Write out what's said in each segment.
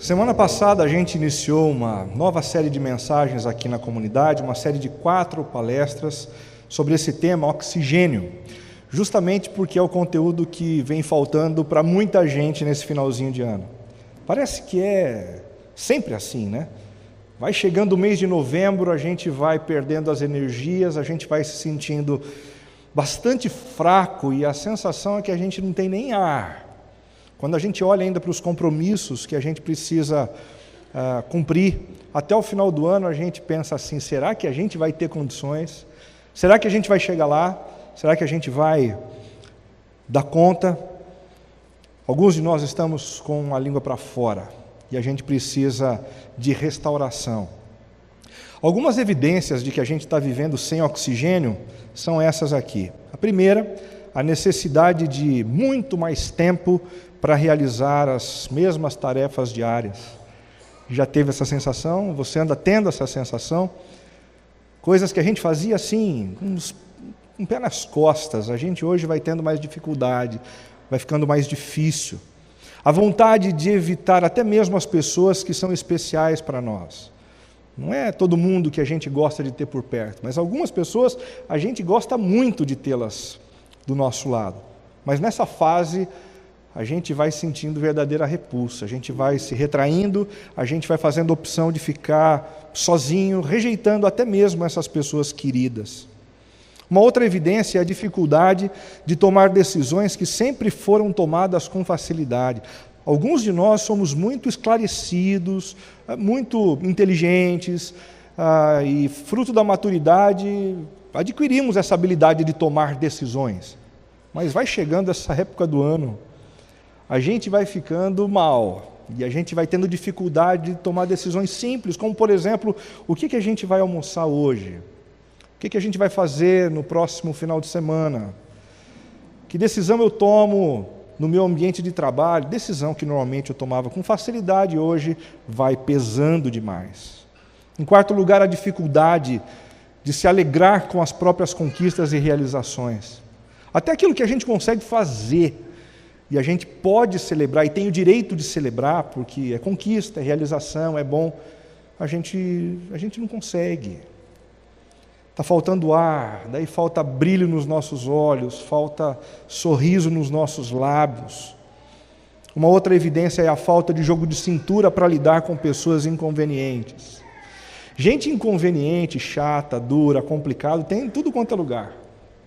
Semana passada a gente iniciou uma nova série de mensagens aqui na comunidade, uma série de 4 palestras sobre esse tema, oxigênio, justamente porque é o conteúdo que vem faltando para muita gente nesse finalzinho de ano. Parece que é sempre assim, né? Vai chegando o mês de novembro, a gente vai perdendo as energias, a gente vai se sentindo bastante fraco e a sensação é que a gente não tem nem ar. Quando a gente olha ainda para os compromissos que a gente precisa cumprir, até o final do ano a gente pensa assim, será que a gente vai ter condições? Será que a gente vai chegar lá? Será que a gente vai dar conta? Alguns de nós estamos com a língua para fora e a gente precisa de restauração. Algumas evidências de que a gente está vivendo sem oxigênio são essas aqui. A primeira, a necessidade de muito mais tempo para realizar as mesmas tarefas diárias. Já teve essa sensação? Você anda tendo essa sensação? Coisas que a gente fazia assim, com um pé nas costas, a gente hoje vai tendo mais dificuldade, vai ficando mais difícil. A vontade de evitar até mesmo as pessoas que são especiais para nós. Não é todo mundo que a gente gosta de ter por perto, mas algumas pessoas a gente gosta muito de tê-las do nosso lado. Mas nessa fase a gente vai sentindo verdadeira repulsa, a gente vai se retraindo, a gente vai fazendo a opção de ficar sozinho, rejeitando até mesmo essas pessoas queridas. Uma outra evidência é a dificuldade de tomar decisões que sempre foram tomadas com facilidade. Alguns de nós somos muito esclarecidos, muito inteligentes, e fruto da maturidade adquirimos essa habilidade de tomar decisões. Mas vai chegando essa época do ano, a gente vai ficando mal e a gente vai tendo dificuldade de tomar decisões simples, como por exemplo, o que a gente vai almoçar hoje? O que a gente vai fazer no próximo final de semana? Que decisão eu tomo no meu ambiente de trabalho? Decisão que normalmente eu tomava com facilidade, hoje vai pesando demais. Em quarto lugar, a dificuldade de se alegrar com as próprias conquistas e realizações. Até aquilo que a gente consegue fazer, e a gente pode celebrar, e tem o direito de celebrar, porque é conquista, é realização, é bom, a gente não consegue. Está faltando ar, daí falta brilho nos nossos olhos, falta sorriso nos nossos lábios. Uma outra evidência é a falta de jogo de cintura para lidar com pessoas inconvenientes. Gente inconveniente, chata, dura, complicada, tem em tudo quanto é lugar,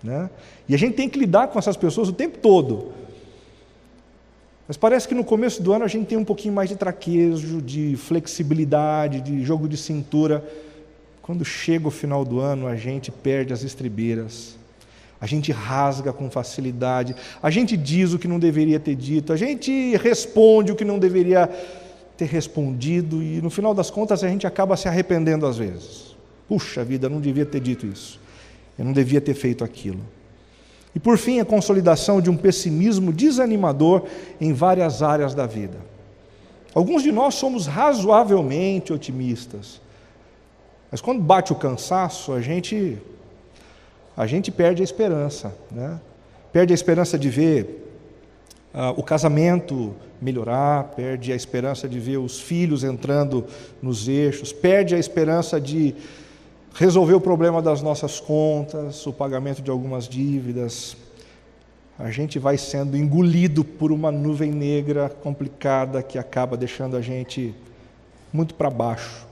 né? E a gente tem que lidar com essas pessoas o tempo todo. Mas parece que no começo do ano a gente tem um pouquinho mais de traquejo, de flexibilidade, de jogo de cintura. Quando chega o final do ano, a gente perde as estribeiras, a gente rasga com facilidade, a gente diz o que não deveria ter dito, a gente responde o que não deveria ter respondido e no final das contas a gente acaba se arrependendo às vezes. Puxa vida, eu não devia ter dito isso, eu não devia ter feito aquilo. E por fim, a consolidação de um pessimismo desanimador em várias áreas da vida. Alguns de nós somos razoavelmente otimistas, mas quando bate o cansaço, a gente perde a esperança, né? Perde a esperança de ver o casamento melhorar, perde a esperança de ver os filhos entrando nos eixos, perde a esperança de resolver o problema das nossas contas, o pagamento de algumas dívidas. A gente vai sendo engolido por uma nuvem negra complicada que acaba deixando a gente muito para baixo.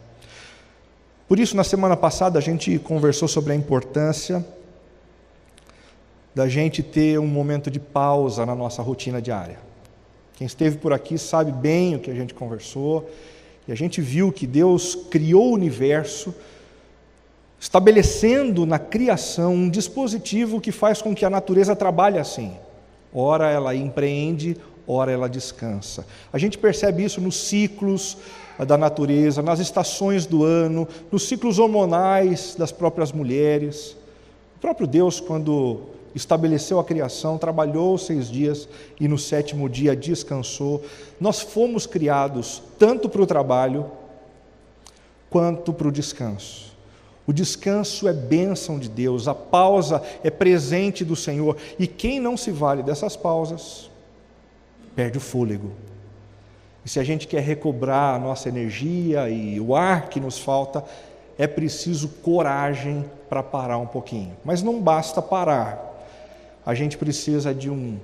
Por isso, na semana passada, a gente conversou sobre a importância da gente ter um momento de pausa na nossa rotina diária. Quem esteve por aqui sabe bem o que a gente conversou, e a gente viu que Deus criou o universo, estabelecendo na criação um dispositivo que faz com que a natureza trabalhe assim. Ora ela empreende, ora ela descansa. A gente percebe isso nos ciclos da natureza, nas estações do ano, nos ciclos hormonais das próprias mulheres. O próprio Deus, quando estabeleceu a criação, trabalhou 6 dias e no 7º dia descansou. Nós fomos criados tanto para o trabalho quanto para o descanso. O descanso é bênção de Deus, a pausa é presente do Senhor, e quem não se vale dessas pausas, perde o fôlego. E se a gente quer recobrar a nossa energia e o ar que nos falta, é preciso coragem para parar um pouquinho. Mas não basta parar. A gente precisa de um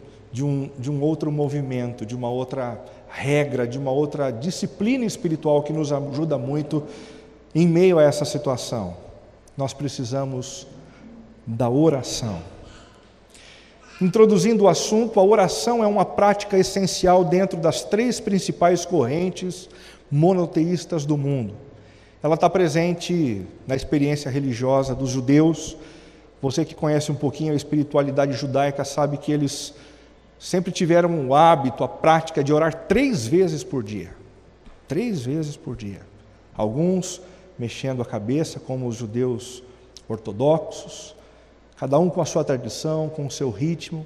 outro movimento, de uma outra regra, de uma outra disciplina espiritual que nos ajuda muito em meio a essa situação. Nós precisamos da oração. Introduzindo o assunto, a oração é uma prática essencial dentro das 3 principais correntes monoteístas do mundo. Ela está presente na experiência religiosa dos judeus. Você que conhece um pouquinho a espiritualidade judaica sabe que eles sempre tiveram o hábito, a prática de orar 3 vezes por dia. 3 vezes por dia. Alguns mexendo a cabeça, como os judeus ortodoxos, cada um com a sua tradição, com o seu ritmo.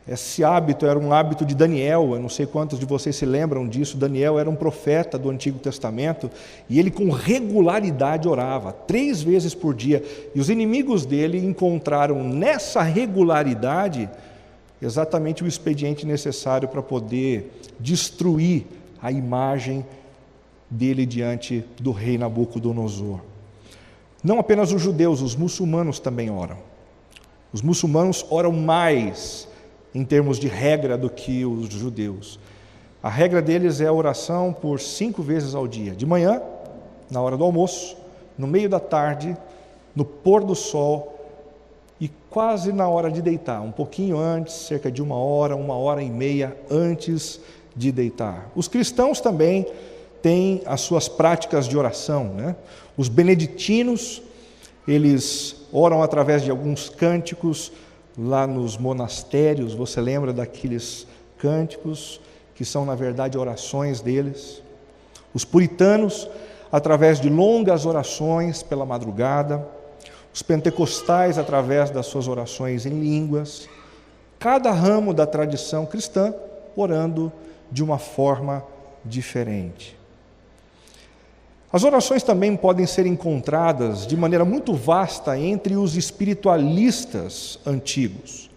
Esse hábito era um hábito de Daniel, eu não sei quantos de vocês se lembram disso. Daniel era um profeta do Antigo Testamento e ele com regularidade orava 3 vezes por dia. E os inimigos dele encontraram nessa regularidade exatamente o expediente necessário para poder destruir a imagem dele diante do rei Nabucodonosor. Não apenas os judeus, os muçulmanos também oram. Os muçulmanos oram mais em termos de regra do que os judeus. A regra deles é a oração por 5 vezes ao dia. De manhã, na hora do almoço, no meio da tarde, no pôr do sol e quase na hora de deitar. Um pouquinho antes, cerca de 1 hora e meia antes de deitar. Os cristãos também têm as suas práticas de oração, né? Os beneditinos, eles oram através de alguns cânticos lá nos monastérios. Você lembra daqueles cânticos que são, na verdade, orações deles? Os puritanos, através de longas orações pela madrugada. Os pentecostais, através das suas orações em línguas. Cada ramo da tradição cristã orando de uma forma diferente. As orações também podem ser encontradas de maneira muito vasta entre os espiritualistas antigos.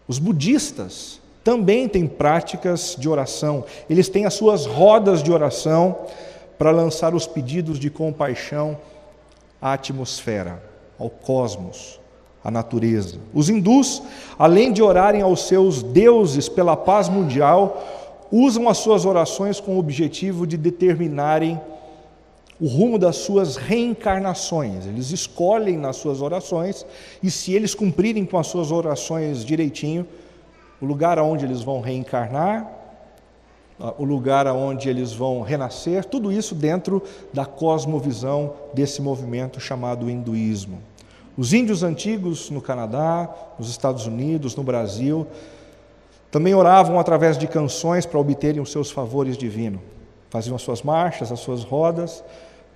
Os budistas também têm práticas de oração. Eles têm as suas rodas de oração para lançar os pedidos de compaixão à atmosfera, ao cosmos, à natureza. Os hindus, além de orarem aos seus deuses pela paz mundial, usam as suas orações com o objetivo de determinarem o rumo das suas reencarnações. Eles escolhem nas suas orações, e se eles cumprirem com as suas orações direitinho, o lugar aonde eles vão reencarnar, o lugar aonde eles vão renascer, tudo isso dentro da cosmovisão desse movimento chamado hinduísmo. Os índios antigos no Canadá, nos Estados Unidos, no Brasil, também oravam através de canções para obterem os seus favores divinos. Faziam as suas marchas, as suas rodas,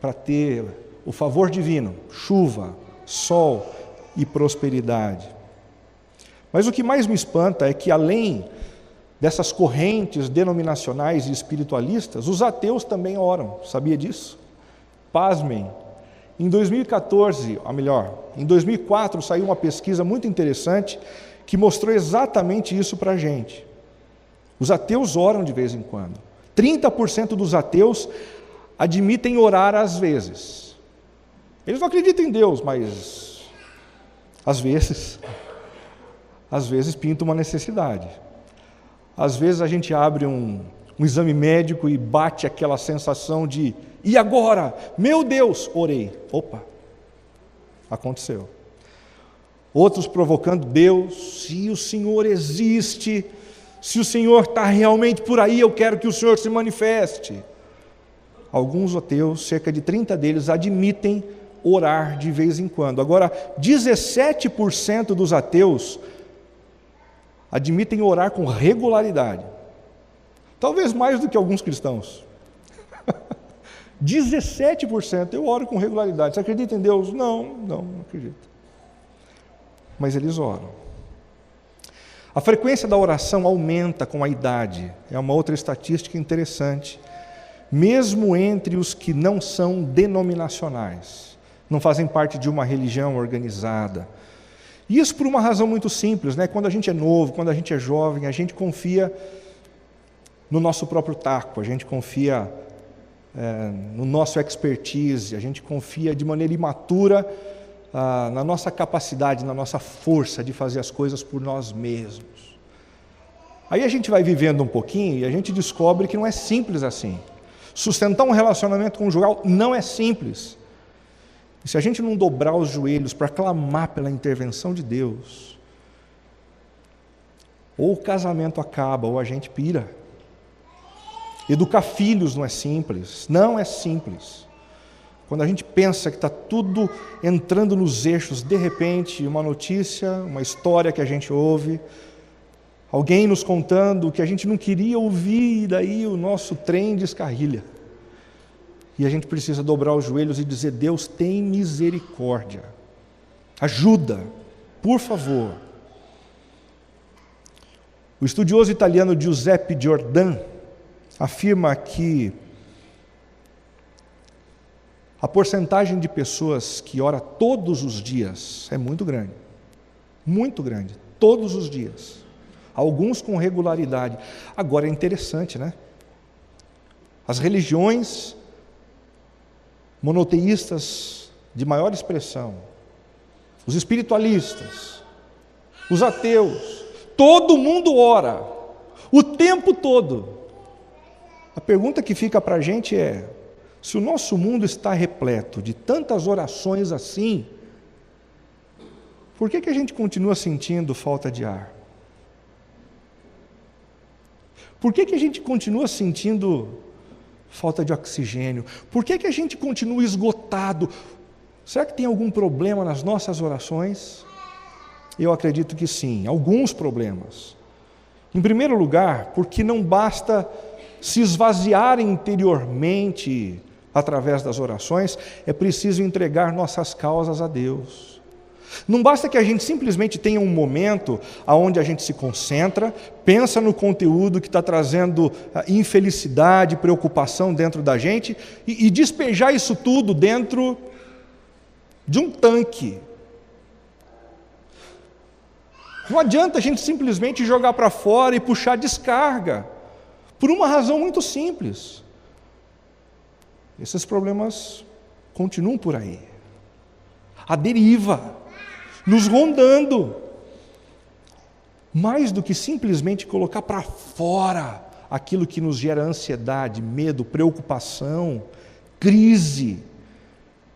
para ter o favor divino, chuva, sol e prosperidade. Mas o que mais me espanta é que, além dessas correntes denominacionais e espiritualistas, os ateus também oram. Sabia disso? Pasmem. Em 2014, ou melhor, em 2004, saiu uma pesquisa muito interessante que mostrou exatamente isso para a gente. Os ateus oram de vez em quando. 30% dos ateus admitem orar às vezes. Eles não acreditam em Deus, mas às vezes pinta uma necessidade. Às vezes a gente abre um exame médico e bate aquela sensação de: e agora? Meu Deus, orei. Opa, aconteceu. Outros provocando: Deus, se o Senhor existe, se o Senhor está realmente por aí, eu quero que o Senhor se manifeste. Alguns ateus, cerca de 30 deles, admitem orar de vez em quando. Agora, 17% dos ateus admitem orar com regularidade. Talvez mais do que alguns cristãos. 17% eu oro com regularidade. Você acredita em Deus? Não acredito. Mas eles oram. A frequência da oração aumenta com a idade. É uma outra estatística interessante. Mesmo entre os que não são denominacionais, não fazem parte de uma religião organizada. E isso por uma razão muito simples, né? Quando a gente é novo, quando a gente é jovem, a gente confia no nosso próprio taco, a gente confia no nosso expertise, a gente confia de maneira imatura na nossa capacidade, na nossa força de fazer as coisas por nós mesmos. Aí a gente vai vivendo um pouquinho e a gente descobre que não é simples assim. Sustentar um relacionamento conjugal não é simples. E se a gente não dobrar os joelhos para clamar pela intervenção de Deus, ou o casamento acaba, ou a gente pira. Educar filhos não é simples, não é simples. Quando a gente pensa que está tudo entrando nos eixos, de repente, uma notícia, uma história que a gente ouve, alguém nos contando o que a gente não queria ouvir, e daí o nosso trem descarrilha. E a gente precisa dobrar os joelhos e dizer: Deus, tem misericórdia, ajuda, por favor. O estudioso italiano Giuseppe Giordano afirma que a porcentagem de pessoas que ora todos os dias é muito grande, todos os dias, alguns com regularidade. Agora é interessante, né? As religiões monoteístas de maior expressão, os espiritualistas, os ateus, todo mundo ora, o tempo todo. A pergunta que fica para a gente é: se o nosso mundo está repleto de tantas orações assim, por que a gente continua sentindo falta de ar? Por que a gente continua sentindo falta de oxigênio? Por que a gente continua esgotado? Será que tem algum problema nas nossas orações? Eu acredito que sim, alguns problemas. Em primeiro lugar, porque não basta se esvaziar interiormente através das orações, é preciso entregar nossas causas a Deus. Não basta que a gente simplesmente tenha um momento onde a gente se concentra, pensa no conteúdo que está trazendo infelicidade, preocupação dentro da gente e despejar isso tudo dentro de um tanque. Não adianta a gente simplesmente jogar para fora e puxar descarga, por uma razão muito simples. Esses problemas continuam por aí, à deriva, nos rondando. Mais do que simplesmente colocar para fora aquilo que nos gera ansiedade, medo, preocupação, crise,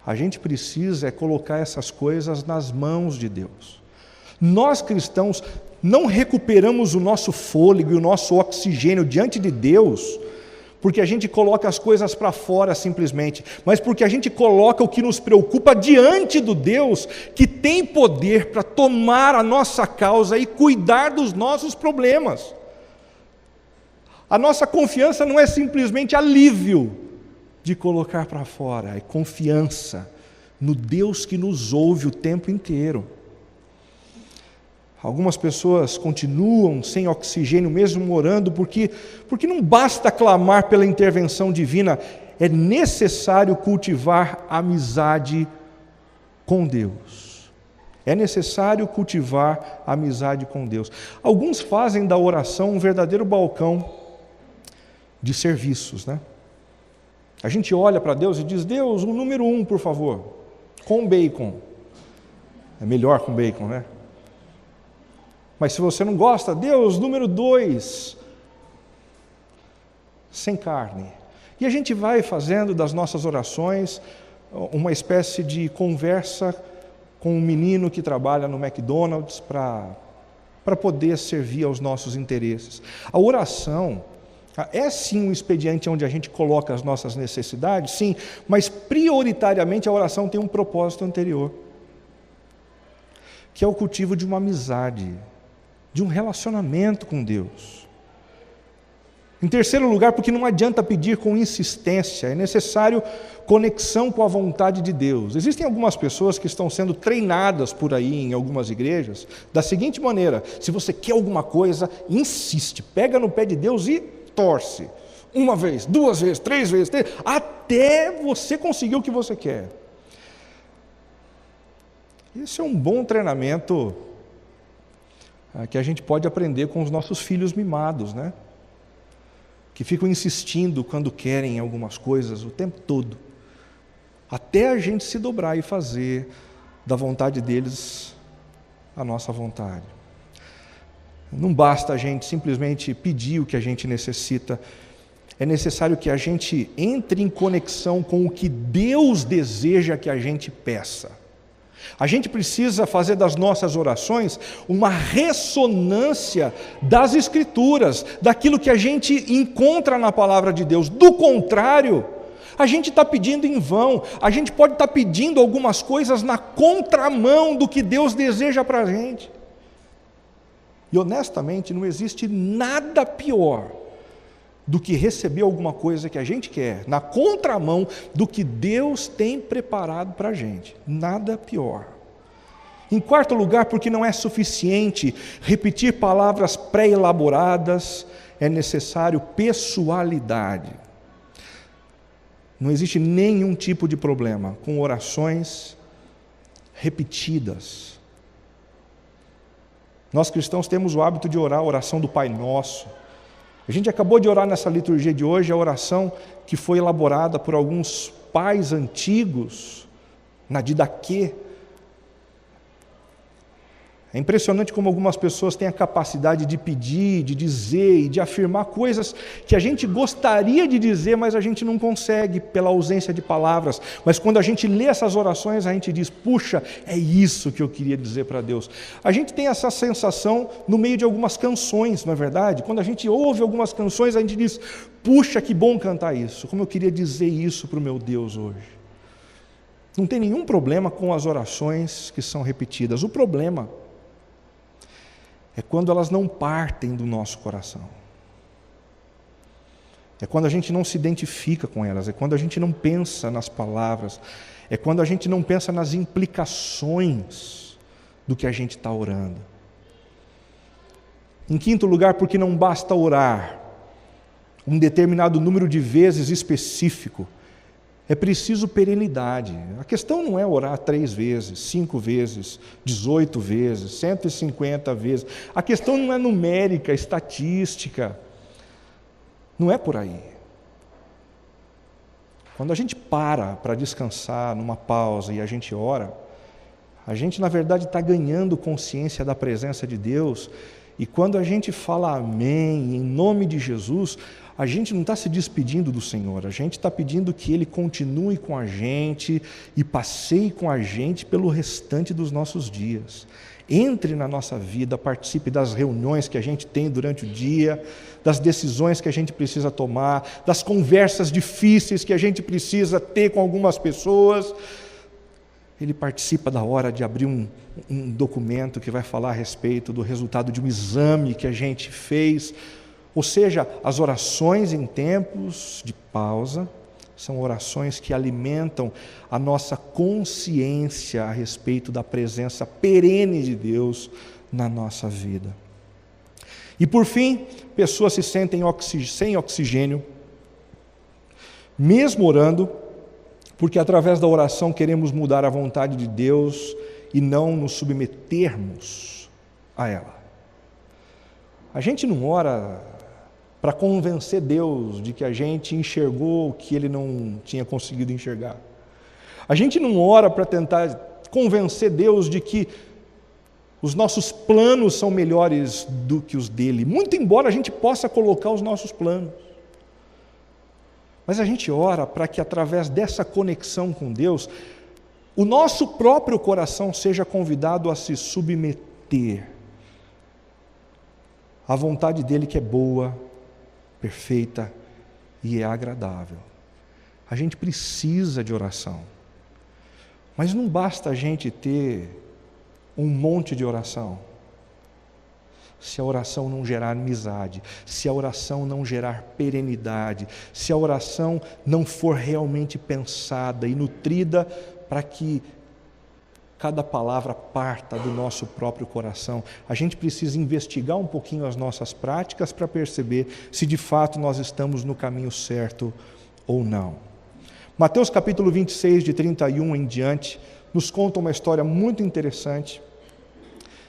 a gente precisa colocar essas coisas nas mãos de Deus. Nós cristãos não recuperamos o nosso fôlego e o nosso oxigênio diante de Deus porque a gente coloca as coisas para fora simplesmente, mas porque a gente coloca o que nos preocupa diante do Deus que tem poder para tomar a nossa causa e cuidar dos nossos problemas. A nossa confiança não é simplesmente alívio de colocar para fora, é confiança no Deus que nos ouve o tempo inteiro. Algumas pessoas continuam sem oxigênio, mesmo orando, porque não basta clamar pela intervenção divina, é necessário cultivar amizade com Deus. É necessário cultivar amizade com Deus. Alguns fazem da oração um verdadeiro balcão de serviços, né? A gente olha para Deus e diz: Deus, o número 1, por favor, com bacon. É melhor com bacon, né? Mas se você não gosta, Deus, número 2, sem carne. E a gente vai fazendo das nossas orações uma espécie de conversa com um menino que trabalha no McDonald's para poder servir aos nossos interesses. A oração é sim um expediente onde a gente coloca as nossas necessidades, sim, mas prioritariamente a oração tem um propósito anterior, que é o cultivo de uma amizade, de um relacionamento com Deus. Em terceiro lugar, porque não adianta pedir com insistência, é necessário conexão com a vontade de Deus. Existem algumas pessoas que estão sendo treinadas por aí em algumas igrejas da seguinte maneira: se você quer alguma coisa, insiste, pega no pé de Deus e torce. 1 vez, 2 vezes, 3 vezes, até você conseguir o que você quer. Esse é um bom treinamento que a gente pode aprender com os nossos filhos mimados, né? que ficam insistindo quando querem algumas coisas o tempo todo, até a gente se dobrar e fazer da vontade deles a nossa vontade. Não basta a gente simplesmente pedir o que a gente necessita, é necessário que a gente entre em conexão com o que Deus deseja que a gente peça. A gente precisa fazer das nossas orações uma ressonância das Escrituras, daquilo que a gente encontra na palavra de Deus. Do contrário, a gente está pedindo em vão, a gente pode estar pedindo algumas coisas na contramão do que Deus deseja para a gente. E honestamente, não existe nada pior do que receber alguma coisa que a gente quer, na contramão do que Deus tem preparado para a gente. Nada pior. Em quarto lugar, porque não é suficiente repetir palavras pré-elaboradas, é necessário pessoalidade. Não existe nenhum tipo de problema com orações repetidas. Nós cristãos temos o hábito de orar a oração do Pai Nosso. A gente acabou de orar nessa liturgia de hoje a oração que foi elaborada por alguns pais antigos, na Didaquê. É impressionante como algumas pessoas têm a capacidade de pedir, de dizer e de afirmar coisas que a gente gostaria de dizer, mas a gente não consegue pela ausência de palavras. Mas quando a gente lê essas orações, a gente diz, puxa, é isso que eu queria dizer para Deus. A gente tem essa sensação no meio de algumas canções, não é verdade? Quando a gente ouve algumas canções, a gente diz, puxa, que bom cantar isso, como eu queria dizer isso para o meu Deus hoje. Não tem nenhum problema com as orações que são repetidas. O problema é quando elas não partem do nosso coração. É quando a gente não se identifica com elas, é quando a gente não pensa nas palavras, é quando a gente não pensa nas implicações do que a gente está orando. Em quinto lugar, porque não basta orar um determinado número de vezes específico, é preciso perenidade. A questão não é orar 3 vezes, 5 vezes, 18 vezes, 150 vezes. A questão não é numérica, estatística. Não é por aí. Quando a gente para descansar numa pausa e a gente ora, a gente na verdade está ganhando consciência da presença de Deus. E quando a gente fala amém, em nome de Jesus, a gente não está se despedindo do Senhor, a gente está pedindo que Ele continue com a gente e passeie com a gente pelo restante dos nossos dias. Entre na nossa vida, participe das reuniões que a gente tem durante o dia, das decisões que a gente precisa tomar, das conversas difíceis que a gente precisa ter com algumas pessoas. Ele participa da hora de abrir um documento que vai falar a respeito do resultado de um exame que a gente fez. Ou seja, as orações em tempos de pausa são orações que alimentam a nossa consciência a respeito da presença perene de Deus na nossa vida. E por fim, pessoas se sentem sem oxigênio, mesmo orando, porque através da oração queremos mudar a vontade de Deus e não nos submetermos a ela. A gente não ora para convencer Deus de que a gente enxergou o que Ele não tinha conseguido enxergar. A gente não ora para tentar convencer Deus de que os nossos planos são melhores do que os dele, muito embora a gente possa colocar os nossos planos. Mas a gente ora para que através dessa conexão com Deus, o nosso próprio coração seja convidado a se submeter à vontade dele, que é boa, perfeita e é agradável. A gente precisa de oração, mas não basta a gente ter um monte de oração se a oração não gerar amizade, se a oração não gerar perenidade, se a oração não for realmente pensada e nutrida para que cada palavra parta do nosso próprio coração. A gente precisa investigar um pouquinho as nossas práticas para perceber se de fato nós estamos no caminho certo ou não. Mateus capítulo 26, de 31 em diante, nos conta uma história muito interessante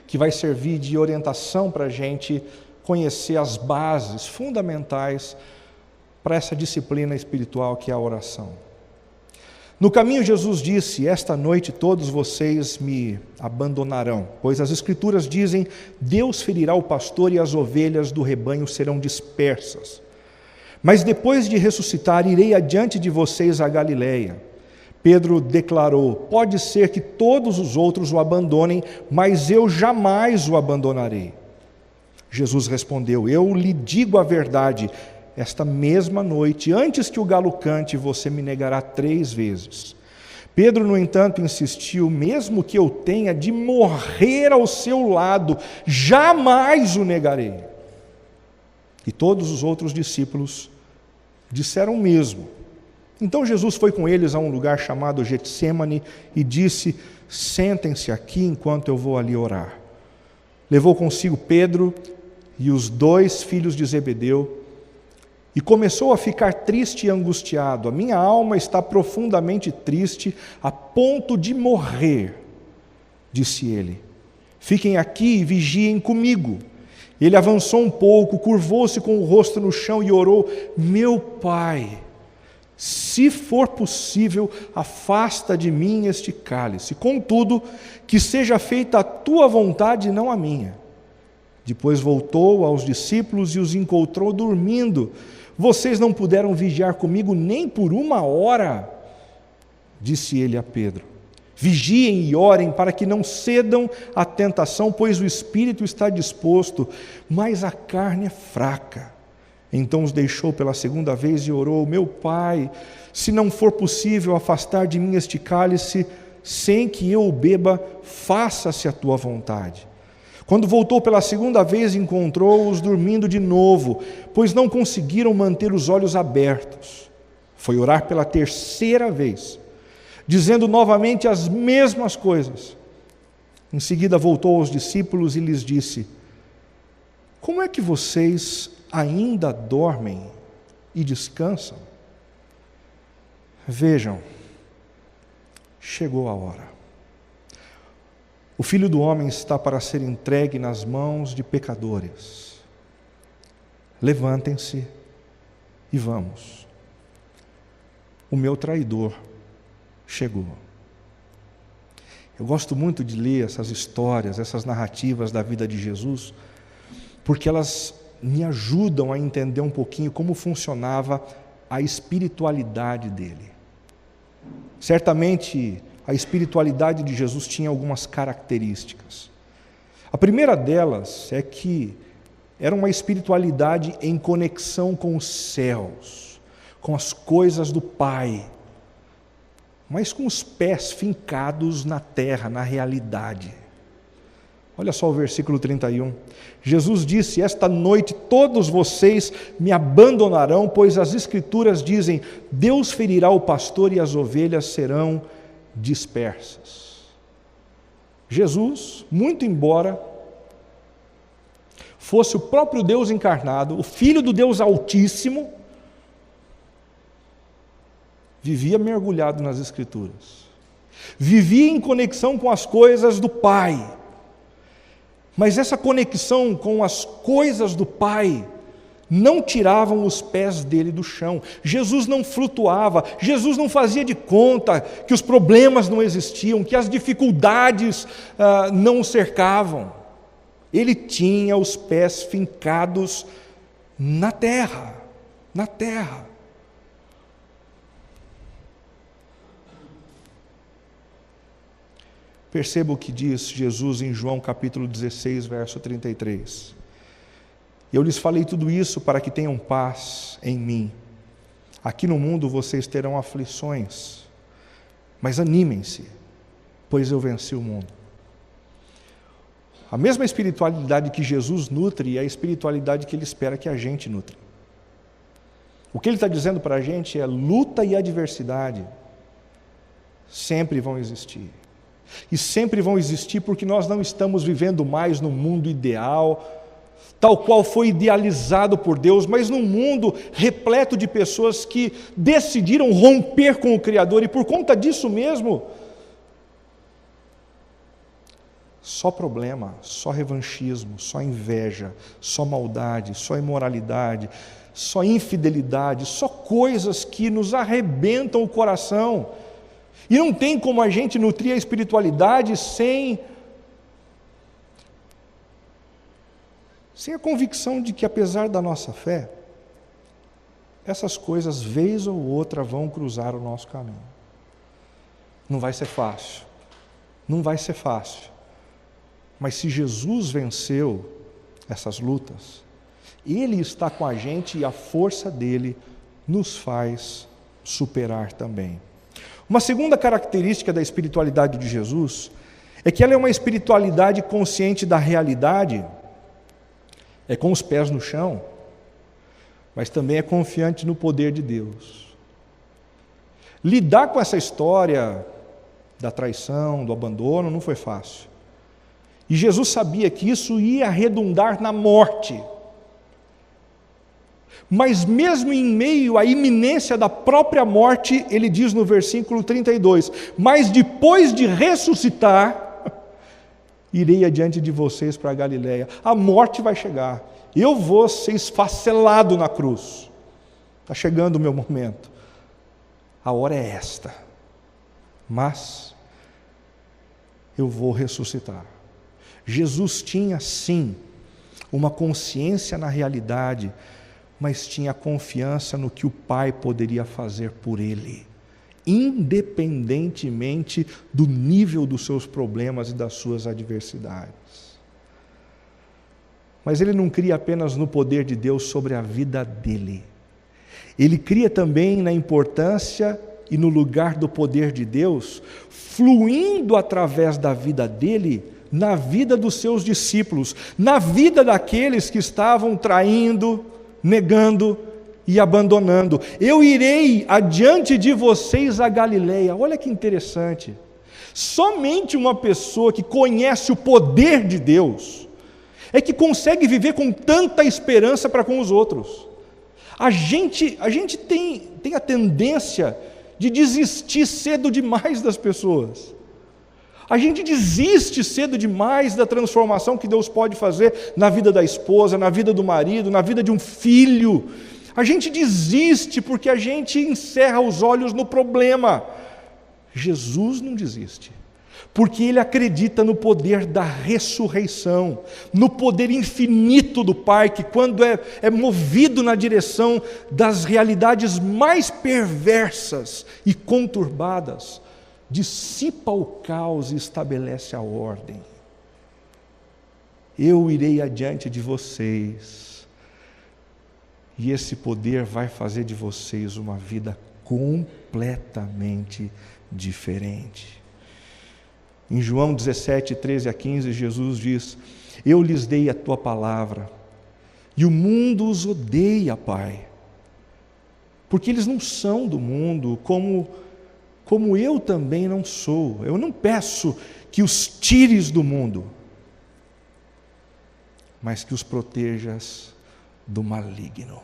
que vai servir de orientação para a gente conhecer as bases fundamentais para essa disciplina espiritual que é a oração. No caminho, Jesus disse: esta noite todos vocês me abandonarão, pois as Escrituras dizem: Deus ferirá o pastor e as ovelhas do rebanho serão dispersas. Mas depois de ressuscitar, irei adiante de vocês a Galileia. Pedro declarou: pode ser que todos os outros o abandonem, mas eu jamais o abandonarei. Jesus respondeu: eu lhe digo a verdade, esta mesma noite, antes que o galo cante, você me negará 3 vezes. Pedro, no entanto, insistiu: mesmo que eu tenha de morrer ao seu lado, jamais o negarei. E todos os outros discípulos disseram o mesmo. Então Jesus foi com eles a um lugar chamado Getsêmani e disse: sentem-se aqui enquanto eu vou ali orar. Levou consigo Pedro e os 2 filhos de Zebedeu e começou a ficar triste e angustiado. A minha alma está profundamente triste, a ponto de morrer, disse ele. Fiquem aqui e vigiem comigo. Ele avançou um pouco, curvou-se com o rosto no chão e orou: meu Pai, se for possível, afasta de mim este cálice. Contudo, que seja feita a tua vontade e não a minha. Depois voltou aos discípulos e os encontrou dormindo. Vocês não puderam vigiar comigo nem por 1 hora, disse ele a Pedro. Vigiem e orem para que não cedam à tentação, pois o espírito está disposto, mas a carne é fraca. Então os deixou pela 2ª vez e orou: meu Pai, se não for possível afastar de mim este cálice, sem que eu o beba, faça-se a tua vontade. Quando voltou pela 2ª vez, encontrou-os dormindo de novo, pois não conseguiram manter os olhos abertos. Foi orar pela 3ª vez, dizendo novamente as mesmas coisas. Em seguida voltou aos discípulos e lhes disse: como é que vocês ainda dormem e descansam? Vejam, chegou a hora. O Filho do Homem está para ser entregue nas mãos de pecadores. Levantem-se e vamos. O meu traidor chegou. Eu gosto muito de ler essas histórias, essas narrativas da vida de Jesus, porque elas me ajudam a entender um pouquinho como funcionava a espiritualidade dele. Certamente, a espiritualidade de Jesus tinha algumas características. A primeira delas é que era uma espiritualidade em conexão com os céus, com as coisas do Pai, mas com os pés fincados na terra, na realidade. Olha só o versículo 31. Jesus disse: esta noite todos vocês me abandonarão, pois as Escrituras dizem: Deus ferirá o pastor e as ovelhas serão dispersas. Jesus, muito embora fosse o próprio Deus encarnado, o Filho do Deus Altíssimo, vivia mergulhado nas Escrituras, vivia em conexão com as coisas do Pai. Mas essa conexão com as coisas do Pai não tiravam os pés dele do chão. Jesus não flutuava, Jesus não fazia de conta que os problemas não existiam, que as dificuldades não o cercavam. Ele tinha os pés fincados na terra, na terra. Perceba o que diz Jesus em João capítulo 16, verso 33. Eu lhes falei tudo isso para que tenham paz em mim. Aqui no mundo vocês terão aflições, mas animem-se, pois eu venci o mundo. A mesma espiritualidade que Jesus nutre é a espiritualidade que Ele espera que a gente nutre. O que Ele está dizendo para a gente é: luta e adversidade sempre vão existir. E sempre vão existir porque nós não estamos vivendo mais no mundo ideal, tal qual foi idealizado por Deus, mas num mundo repleto de pessoas que decidiram romper com o Criador, e por conta disso mesmo, Só problema, só revanchismo, só inveja, só maldade, só imoralidade, só infidelidade, só coisas que nos arrebentam o coração. E não tem como a gente nutrir a espiritualidade sem a convicção de que, apesar da nossa fé, essas coisas, vez ou outra, vão cruzar o nosso caminho. Não vai ser fácil, não vai ser fácil. Mas se Jesus venceu essas lutas, Ele está com a gente e a força dele nos faz superar também. Uma segunda característica da espiritualidade de Jesus é que ela é uma espiritualidade consciente da realidade, é com os pés no chão, mas também é confiante no poder de Deus. Lidar com essa história da traição, do abandono, não foi fácil. E Jesus sabia que isso ia redundar na morte. Mas mesmo em meio à iminência da própria morte, ele diz no versículo 32, mas depois de ressuscitar, irei adiante de vocês para a Galileia. A morte vai chegar. Eu vou ser esfacelado na cruz. Está chegando o meu momento. A hora é esta. Mas eu vou ressuscitar. Jesus tinha, sim, uma consciência na realidade, mas tinha confiança no que o Pai poderia fazer por ele, independentemente do nível dos seus problemas e das suas adversidades. Mas ele não cria apenas no poder de Deus sobre a vida dele. Ele cria também na importância e no lugar do poder de Deus, fluindo através da vida dele, na vida dos seus discípulos, na vida daqueles que estavam traindo, negando e abandonando. Eu irei adiante de vocês a Galileia. Olha que interessante. Somente uma pessoa que conhece o poder de Deus é que consegue viver com tanta esperança para com os outros. A gente tem a tendência de desistir cedo demais das pessoas. A gente desiste cedo demais da transformação que Deus pode fazer na vida da esposa, na vida do marido, na vida de um filho. A gente desiste porque a gente encerra os olhos no problema. Jesus não desiste, porque Ele acredita no poder da ressurreição, no poder infinito do Pai, que quando é movido na direção das realidades mais perversas e conturbadas, dissipa o caos e estabelece a ordem. Eu irei adiante de vocês, e esse poder vai fazer de vocês uma vida completamente diferente. Em João 17, 13 a 15, Jesus diz: eu lhes dei a tua palavra, e o mundo os odeia, Pai, porque eles não são do mundo, como eu também não sou. Eu não peço que os tires do mundo, mas que os protejas do maligno.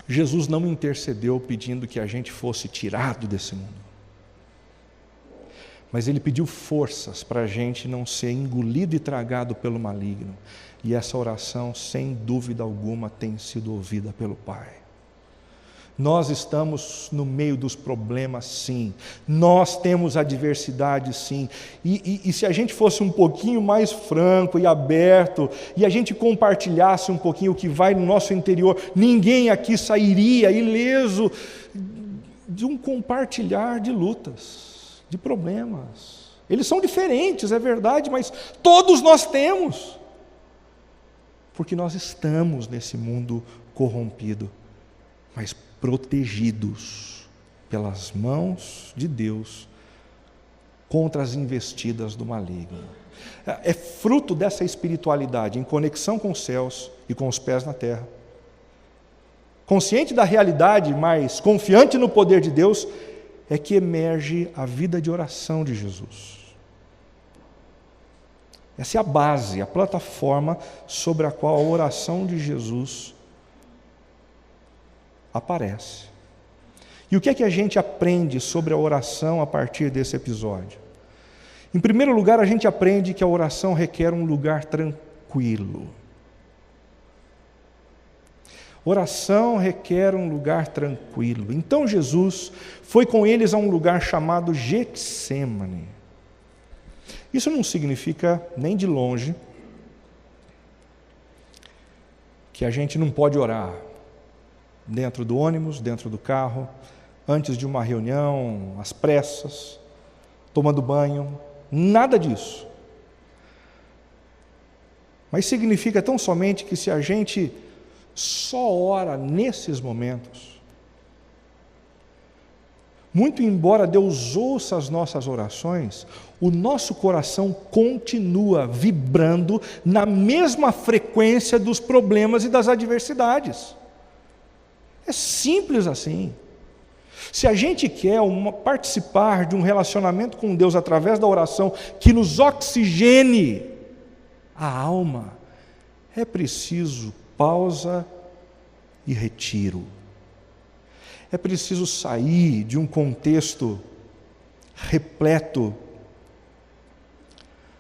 Jesus não intercedeu pedindo que a gente fosse tirado desse mundo, mas Ele pediu forças para a gente não ser engolido e tragado pelo maligno, e essa oração, sem dúvida alguma, tem sido ouvida pelo Pai. Nós estamos no meio dos problemas, sim. Nós temos adversidade, sim. E se a gente fosse um pouquinho mais franco e aberto, e a gente compartilhasse um pouquinho o que vai no nosso interior, ninguém aqui sairia ileso de um compartilhar de lutas, de problemas. Eles são diferentes, é verdade, mas todos nós temos. Porque nós estamos nesse mundo corrompido, mas protegidos pelas mãos de Deus contra as investidas do maligno. É fruto dessa espiritualidade em conexão com os céus e com os pés na terra. Consciente da realidade, mas confiante no poder de Deus, é que emerge a vida de oração de Jesus. Essa é a base, a plataforma sobre a qual a oração de Jesus aparece. E o que é que a gente aprende sobre a oração a partir desse episódio? Em primeiro lugar, a gente aprende que a oração requer um lugar tranquilo. Oração requer um lugar tranquilo. Então Jesus foi com eles a um lugar chamado Getsêmani. Isso não significa nem de longe que a gente não pode orar dentro do ônibus, dentro do carro, antes de uma reunião, às pressas, tomando banho, nada disso. Mas significa tão somente que se a gente só ora nesses momentos, muito embora Deus ouça as nossas orações, o nosso coração continua vibrando na mesma frequência dos problemas e das adversidades. É simples assim. Se a gente quer participar de um relacionamento com Deus através da oração que nos oxigene a alma, é preciso pausa e retiro. É preciso sair de um contexto repleto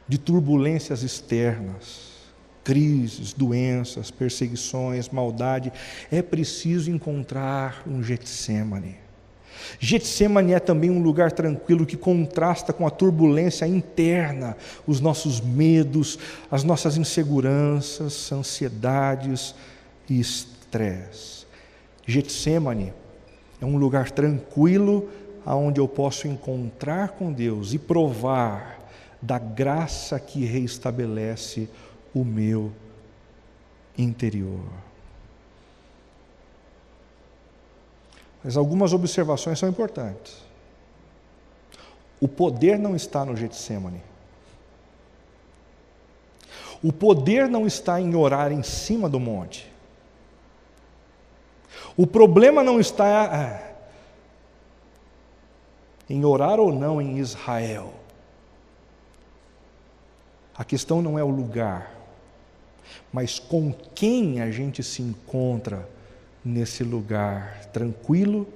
de turbulências externas, crises, doenças, perseguições, maldade. É preciso encontrar um Getsêmani. Getsêmani é também um lugar tranquilo que contrasta com a turbulência interna, os nossos medos, as nossas inseguranças, ansiedades e estresse. Getsêmani é um lugar tranquilo onde eu posso encontrar com Deus e provar da graça que reestabelece o meu interior. Mas algumas observações são importantes. O poder não está no Getsêmani. O poder não está em orar em cima do monte. O problema não está em orar ou não em Israel. A questão não é o lugar, mas com quem a gente se encontra nesse lugar tranquilo,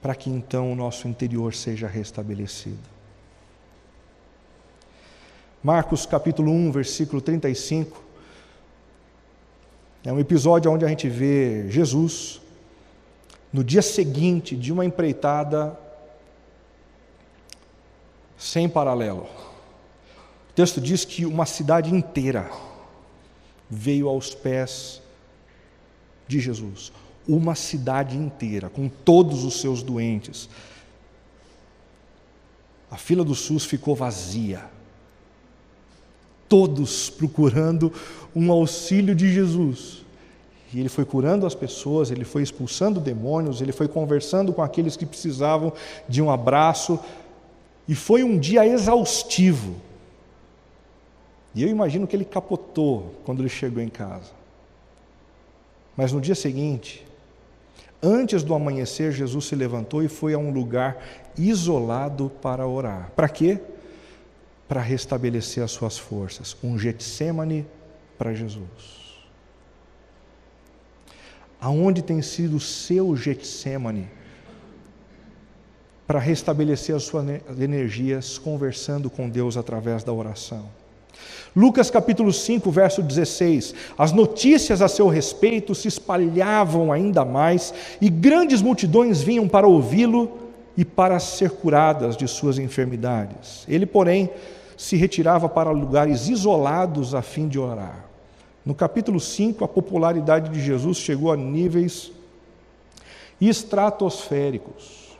para que então o nosso interior seja restabelecido. Marcos capítulo 1, versículo 35, é um episódio onde a gente vê Jesus, no dia seguinte de uma empreitada sem paralelo. O texto diz que uma cidade inteira veio aos pés de Jesus. Uma cidade inteira, com todos os seus doentes. A fila do SUS ficou vazia. Todos procurando um auxílio de Jesus. E ele foi curando as pessoas, ele foi expulsando demônios, ele foi conversando com aqueles que precisavam de um abraço. E foi um dia exaustivo. E eu imagino que ele capotou quando ele chegou em casa. Mas no dia seguinte, antes do amanhecer, Jesus se levantou e foi a um lugar isolado para orar. Para quê? Para restabelecer as suas forças. Um Getsêmani para Jesus. Aonde tem sido o seu Getsêmani para restabelecer as suas energias, conversando com Deus através da oração? Lucas capítulo 5, verso 16, as notícias a seu respeito se espalhavam ainda mais e grandes multidões vinham para ouvi-lo e para ser curadas de suas enfermidades. Ele, porém, se retirava para lugares isolados a fim de orar. No capítulo 5, a popularidade de Jesus chegou a níveis estratosféricos.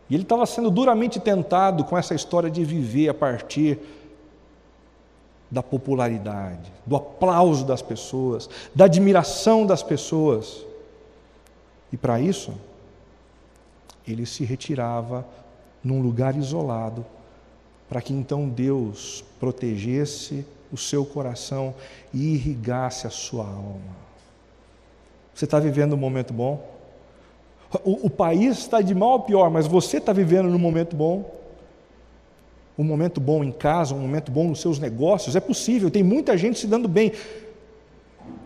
E ele estava sendo duramente tentado com essa história de viver a partir da popularidade, do aplauso das pessoas, da admiração das pessoas. E para isso, ele se retirava num lugar isolado, para que então Deus protegesse o seu coração e irrigasse a sua alma. Você está vivendo um momento bom? O país está de mal a pior, mas você está vivendo num momento bom? Um momento bom em casa, um momento bom nos seus negócios, é possível, tem muita gente se dando bem.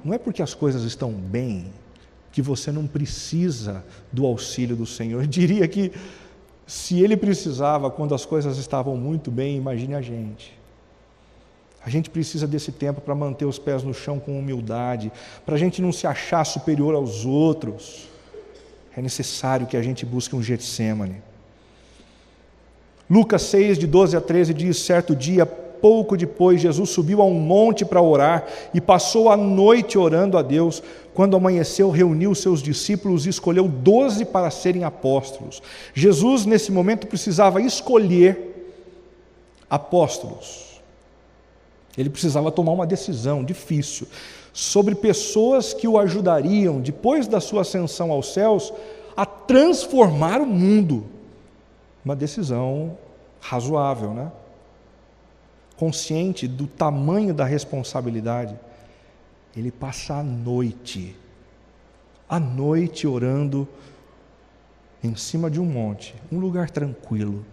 Não é porque as coisas estão bem que você não precisa do auxílio do Senhor. Eu diria que Se ele precisava quando as coisas estavam muito bem, imagine a gente. A gente precisa desse tempo para manter os pés no chão com humildade, para a gente não se achar superior aos outros. É necessário que a gente busque um Getsêmane. Lucas 6, de 12 a 13 diz: certo dia, pouco depois, Jesus subiu a um monte para orar e passou a noite orando a Deus. Quando amanheceu, reuniu seus discípulos e escolheu 12 para serem apóstolos. Jesus, nesse momento, precisava escolher apóstolos. Ele precisava tomar uma decisão difícil sobre pessoas que o ajudariam, depois da sua ascensão aos céus, a transformar o mundo. Uma decisão razoável, né? Consciente do tamanho da responsabilidade, ele passa a noite orando em cima de um monte, um lugar tranquilo,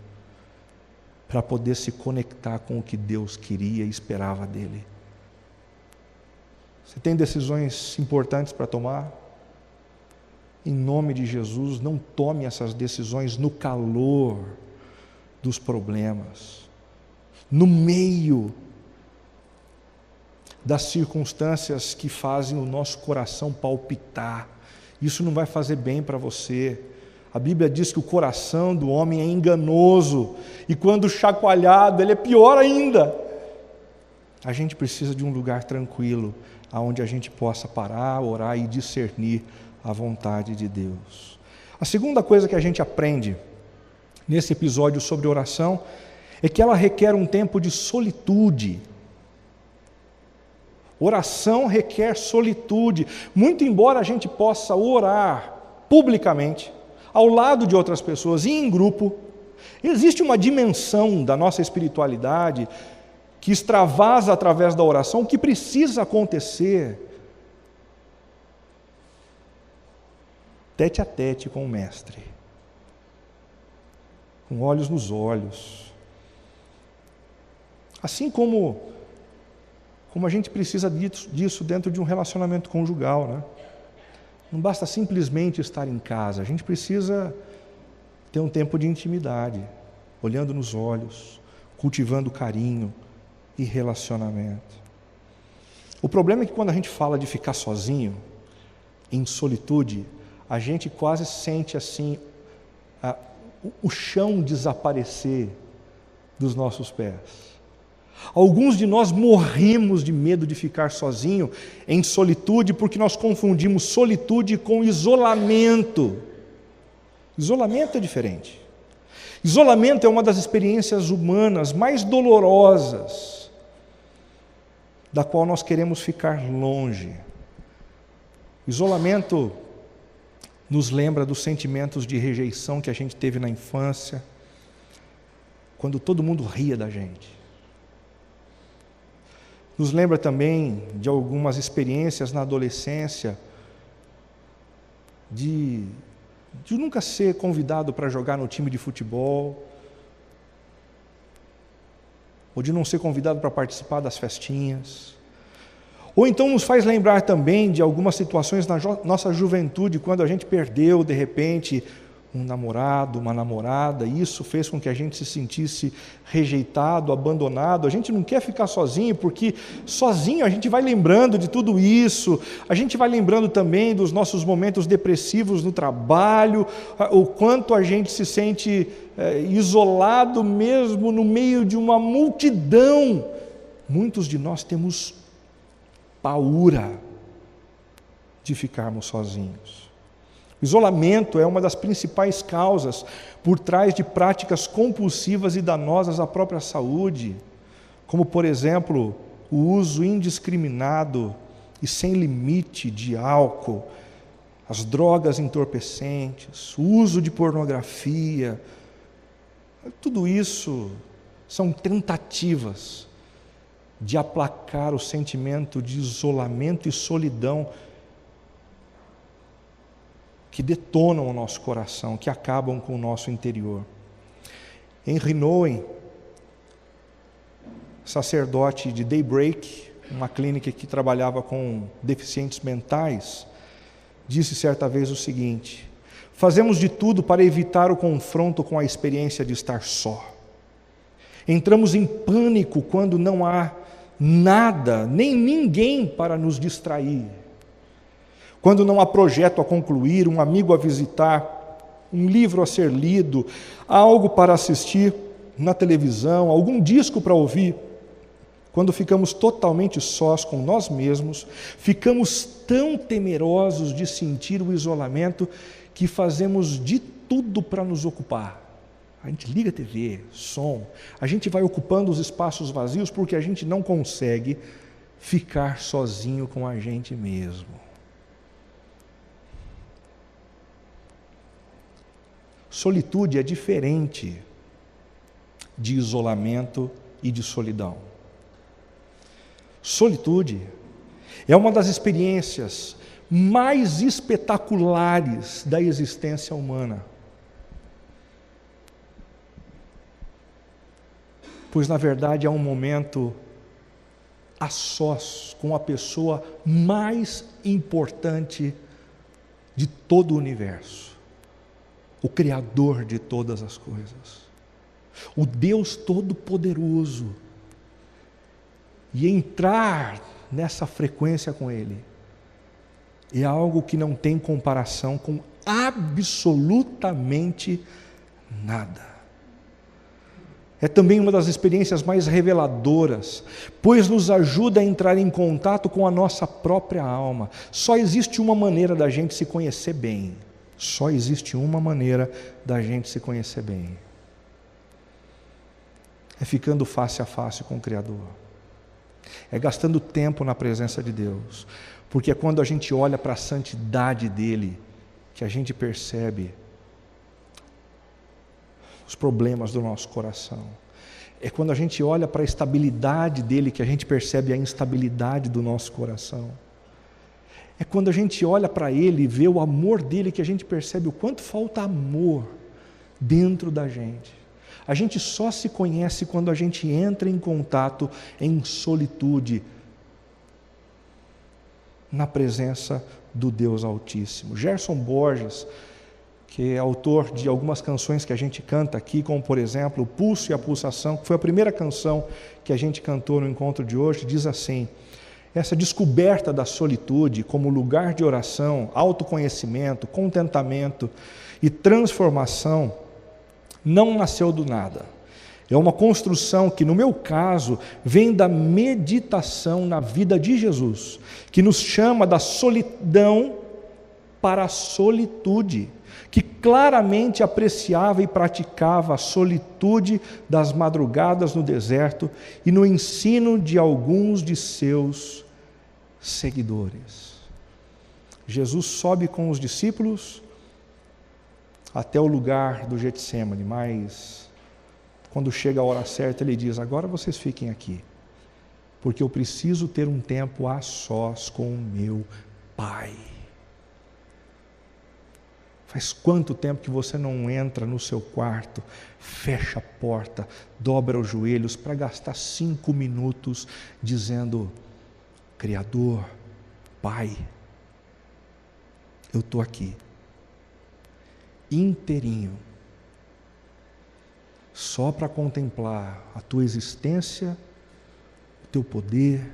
para poder se conectar com o que Deus queria e esperava dele. Você tem decisões importantes para tomar? Em nome de Jesus, não tome essas decisões no calor dos problemas, no meio das circunstâncias que fazem o nosso coração palpitar. Isso não vai fazer bem para você. A Bíblia diz que o coração do homem é enganoso, e quando chacoalhado, ele é pior ainda. A gente precisa de um lugar tranquilo, onde a gente possa parar, orar e discernir a vontade de Deus. A segunda coisa que a gente aprende nesse episódio sobre oração é que ela requer um tempo de solitude. Oração requer solitude. Muito embora a gente possa orar publicamente, ao lado de outras pessoas e em grupo, existe uma dimensão da nossa espiritualidade que extravasa através da oração, que precisa acontecer tete a tete com o Mestre, com olhos nos olhos. Assim como a gente precisa disso dentro de um relacionamento conjugal, né? Não basta simplesmente estar em casa, a gente precisa ter um tempo de intimidade, olhando nos olhos, cultivando carinho e relacionamento. O problema é que quando a gente fala de ficar sozinho, em solitude, a gente quase sente assim o chão desaparecer dos nossos pés. Alguns de nós morremos de medo de ficar sozinho em solitude, porque nós confundimos solitude com isolamento. Isolamento é diferente. Isolamento é uma das experiências humanas mais dolorosas, da qual nós queremos ficar longe. Isolamento nos lembra dos sentimentos de rejeição que a gente teve na infância, quando todo mundo ria da gente. Nos lembra também de algumas experiências na adolescência, de nunca ser convidado para jogar no time de futebol, ou de não ser convidado para participar das festinhas. Ou então nos faz lembrar também de algumas situações na nossa juventude, quando a gente perdeu, de repente, um namorado, uma namorada, e isso fez com que a gente se sentisse rejeitado, abandonado. A gente não quer ficar sozinho, porque sozinho a gente vai lembrando de tudo isso, a gente vai lembrando também dos nossos momentos depressivos no trabalho, o quanto a gente se sente isolado mesmo no meio de uma multidão. Muitos de nós temos paura de ficarmos sozinhos. O isolamento é uma das principais causas por trás de práticas compulsivas e danosas à própria saúde, como, por exemplo, o uso indiscriminado e sem limite de álcool, as drogas entorpecentes, o uso de pornografia. Tudo isso são tentativas de aplacar o sentimento de isolamento e solidão que detonam o nosso coração, que acabam com o nosso interior. Henry Nouwen, sacerdote de Daybreak, uma clínica que trabalhava com deficientes mentais, disse certa vez o seguinte: Fazemos de tudo para evitar o confronto com a experiência de estar só. Entramos em pânico quando não há nada, nem ninguém para nos distrair. Quando não há projeto a concluir, um amigo a visitar, um livro a ser lido, algo para assistir na televisão, algum disco para ouvir. Quando ficamos totalmente sós com nós mesmos, ficamos tão temerosos de sentir o isolamento que fazemos de tudo para nos ocupar. A gente liga a TV, som, a gente vai ocupando os espaços vazios porque a gente não consegue ficar sozinho com a gente mesmo. Solitude é diferente de isolamento e de solidão. Solitude é uma das experiências mais espetaculares da existência humana. Pois, na verdade, é um momento a sós com a pessoa mais importante de todo o universo, o Criador de todas as coisas, o Deus Todo-Poderoso. E entrar nessa frequência com Ele é algo que não tem comparação com absolutamente nada. É também uma das experiências mais reveladoras, pois nos ajuda a entrar em contato com a nossa própria alma. Só existe uma maneira da gente se conhecer bem. Só existe uma maneira da gente se conhecer bem. É ficando face a face com o Criador. É gastando tempo na presença de Deus. Porque é quando a gente olha para a santidade dEle que a gente percebe os problemas do nosso coração. É quando a gente olha para a estabilidade dEle que a gente percebe a instabilidade do nosso coração. É quando a gente olha para Ele e vê o amor dEle que a gente percebe o quanto falta amor dentro da gente. A gente só se conhece quando a gente entra em contato em solitude, na presença do Deus Altíssimo. Gerson Borges, que é autor de algumas canções que a gente canta aqui, como por exemplo, O Pulso e a Pulsação, que foi a primeira canção que a gente cantou no encontro de hoje, diz assim: essa descoberta da solitude como lugar de oração, autoconhecimento, contentamento e transformação não nasceu do nada. É uma construção que, no meu caso, vem da meditação na vida de Jesus, que nos chama da solidão para a solitude, que claramente apreciava e praticava a solitude das madrugadas no deserto e no ensino de alguns de seus seguidores. Jesus sobe com os discípulos até o lugar do Getsemane, mas quando chega a hora certa, ele diz: agora vocês fiquem aqui, porque eu preciso ter um tempo a sós com o meu Pai. Faz quanto tempo que você não entra no seu quarto, fecha a porta, dobra os joelhos para gastar 5 minutos dizendo: Criador, Pai, eu estou aqui, inteirinho, só para contemplar a tua existência, o teu poder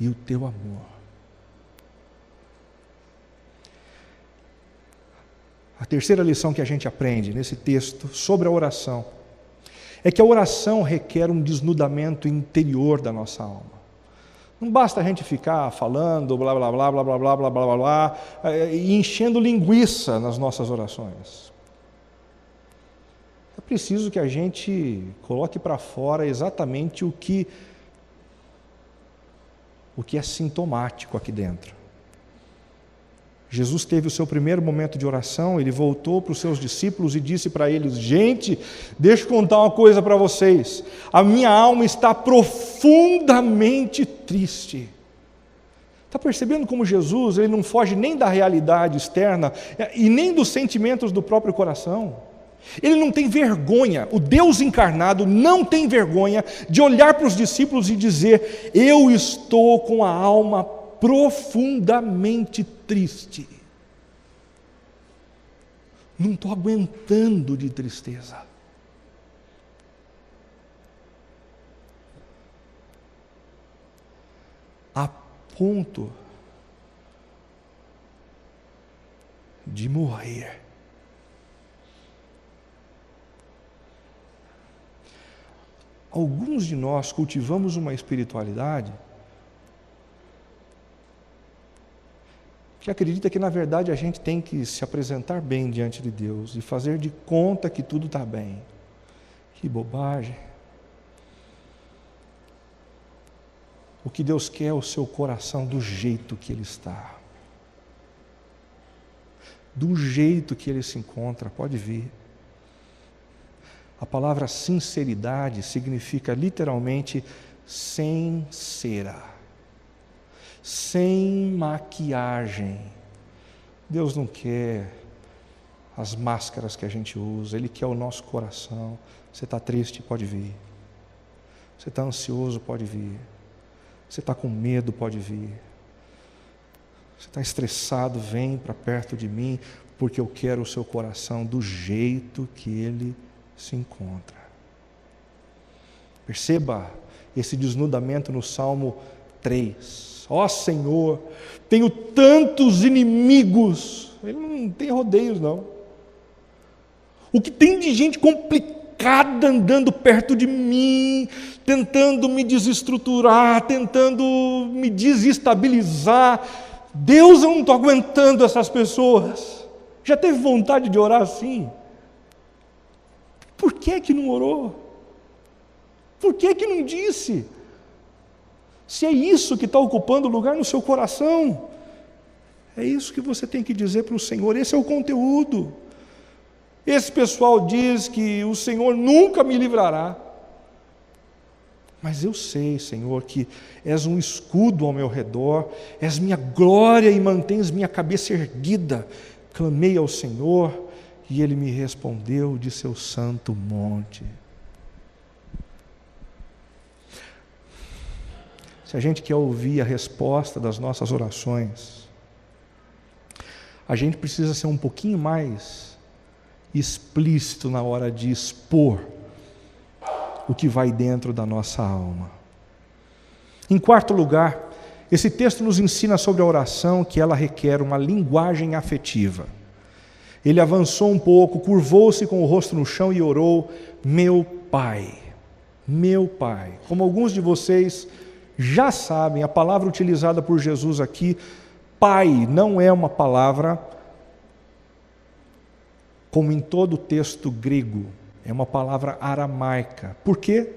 e o teu amor. A terceira lição que a gente aprende nesse texto sobre a oração é que a oração requer um desnudamento interior da nossa alma. Não basta a gente ficar falando blá blá blá blá blá blá blá blá blá e enchendo linguiça nas nossas orações. É preciso que a gente coloque para fora exatamente o que é sintomático aqui dentro. Jesus teve o seu primeiro momento de oração, ele voltou para os seus discípulos e disse para eles: gente, deixa eu contar uma coisa para vocês, a minha alma está profundamente triste. Está percebendo como Jesus, ele não foge nem da realidade externa e nem dos sentimentos do próprio coração? Ele não tem vergonha, o Deus encarnado não tem vergonha de olhar para os discípulos e dizer: eu estou com a alma profundamente triste. Não estou aguentando de tristeza. A ponto de morrer. Alguns de nós cultivamos uma espiritualidade que acredita que, na verdade, a gente tem que se apresentar bem diante de Deus e fazer de conta que tudo está bem. Que bobagem. O que Deus quer é o seu coração do jeito que ele está. Do jeito que ele se encontra, pode vir. A palavra sinceridade significa literalmente sem cera, sem maquiagem. Deus não quer as máscaras que a gente usa, Ele quer o nosso coração. Você está triste? Pode vir. Você está ansioso? Pode vir. Você está com medo? Pode vir. Você está estressado? Vem para perto de mim, porque eu quero o seu coração do jeito que ele se encontra. Perceba esse desnudamento no Salmo 3. Ó Senhor, tenho tantos inimigos. Ele não tem rodeios, não. O que tem de gente complicada andando perto de mim, tentando me desestruturar, tentando me desestabilizar. Deus, eu não estou aguentando essas pessoas. Já teve vontade de orar assim? Por que não orou? Por que não disse? Se é isso que está ocupando lugar no seu coração, é isso que você tem que dizer para o Senhor. Esse é o conteúdo. Esse pessoal diz que o Senhor nunca me livrará. Mas eu sei, Senhor, que és um escudo ao meu redor, és minha glória e mantens minha cabeça erguida. Clamei ao Senhor e Ele me respondeu de seu santo monte. Se a gente quer ouvir a resposta das nossas orações, a gente precisa ser um pouquinho mais explícito na hora de expor o que vai dentro da nossa alma. Em quarto lugar, esse texto nos ensina sobre a oração, que ela requer uma linguagem afetiva. Ele avançou um pouco, curvou-se com o rosto no chão e orou: meu Pai, meu Pai. Como alguns de vocês já sabem, a palavra utilizada por Jesus aqui, Pai, não é uma palavra como em todo o texto grego, é uma palavra aramaica. Por quê?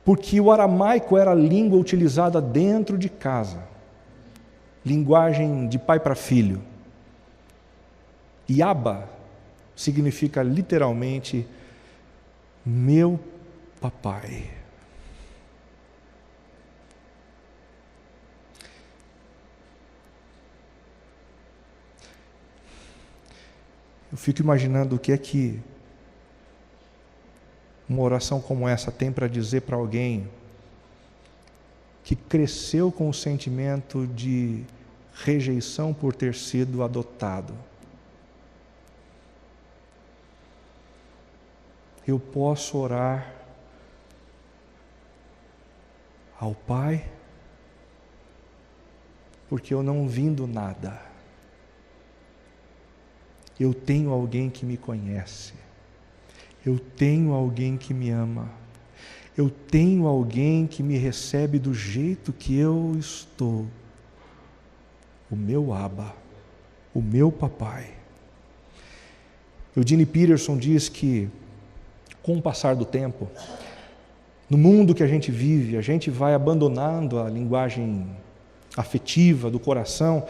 Porque o aramaico era a língua utilizada dentro de casa, linguagem de pai para filho. E Abba significa literalmente meu papai. Eu fico imaginando o que é que uma oração como essa tem para dizer para alguém que cresceu com o sentimento de rejeição por ter sido adotado. Eu posso orar ao Pai, porque eu não vim do nada. Eu tenho alguém que me conhece. Eu tenho alguém que me ama. Eu tenho alguém que me recebe do jeito que eu estou. O meu Abba, o meu papai. Eugene Peterson diz que, com o passar do tempo, no mundo que a gente vive, a gente vai abandonando a linguagem afetiva do coração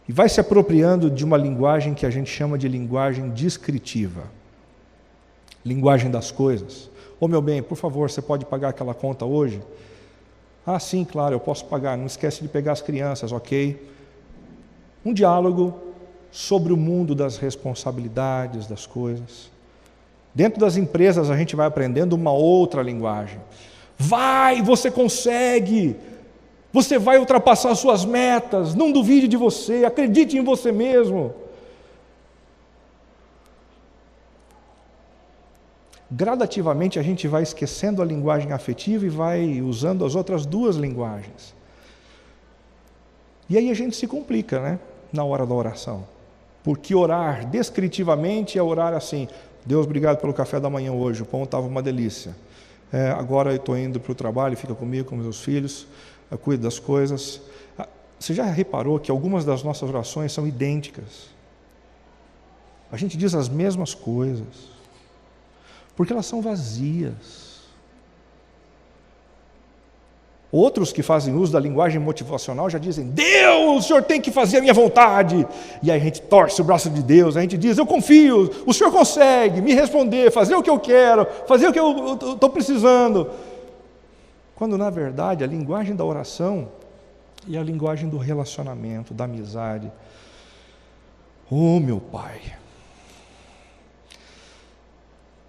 e vai se apropriando de uma linguagem que a gente chama de linguagem descritiva. Linguagem das coisas. Ô meu bem, por favor, você pode pagar aquela conta hoje? Ah, sim, claro, eu posso pagar. Não esquece de pegar as crianças, ok? Um diálogo sobre o mundo das responsabilidades, das coisas. Dentro das empresas a gente vai aprendendo uma outra linguagem. Vai, você consegue! Você vai ultrapassar suas metas, não duvide de você, acredite em você mesmo. gradativamente a gente vai esquecendo a linguagem afetiva e vai usando as outras duas linguagens. E aí a gente se complica, né? Na hora da oração. Porque orar descritivamente é orar assim: Deus, obrigado pelo café da manhã hoje, o pão estava uma delícia. Agora eu estou indo para o trabalho, fica comigo, com meus filhos, eu cuido das coisas. Você já reparou que algumas das nossas orações são idênticas? A gente diz as mesmas coisas, porque elas são vazias. Outros que fazem uso da linguagem motivacional já dizem: Deus, o Senhor tem que fazer a minha vontade. E aí a gente torce o braço de Deus, a gente diz: eu confio, o Senhor consegue me responder, fazer o que eu quero, fazer o que eu estou precisando. Quando na verdade a linguagem da oração é a linguagem do relacionamento, da amizade. Oh, meu Pai,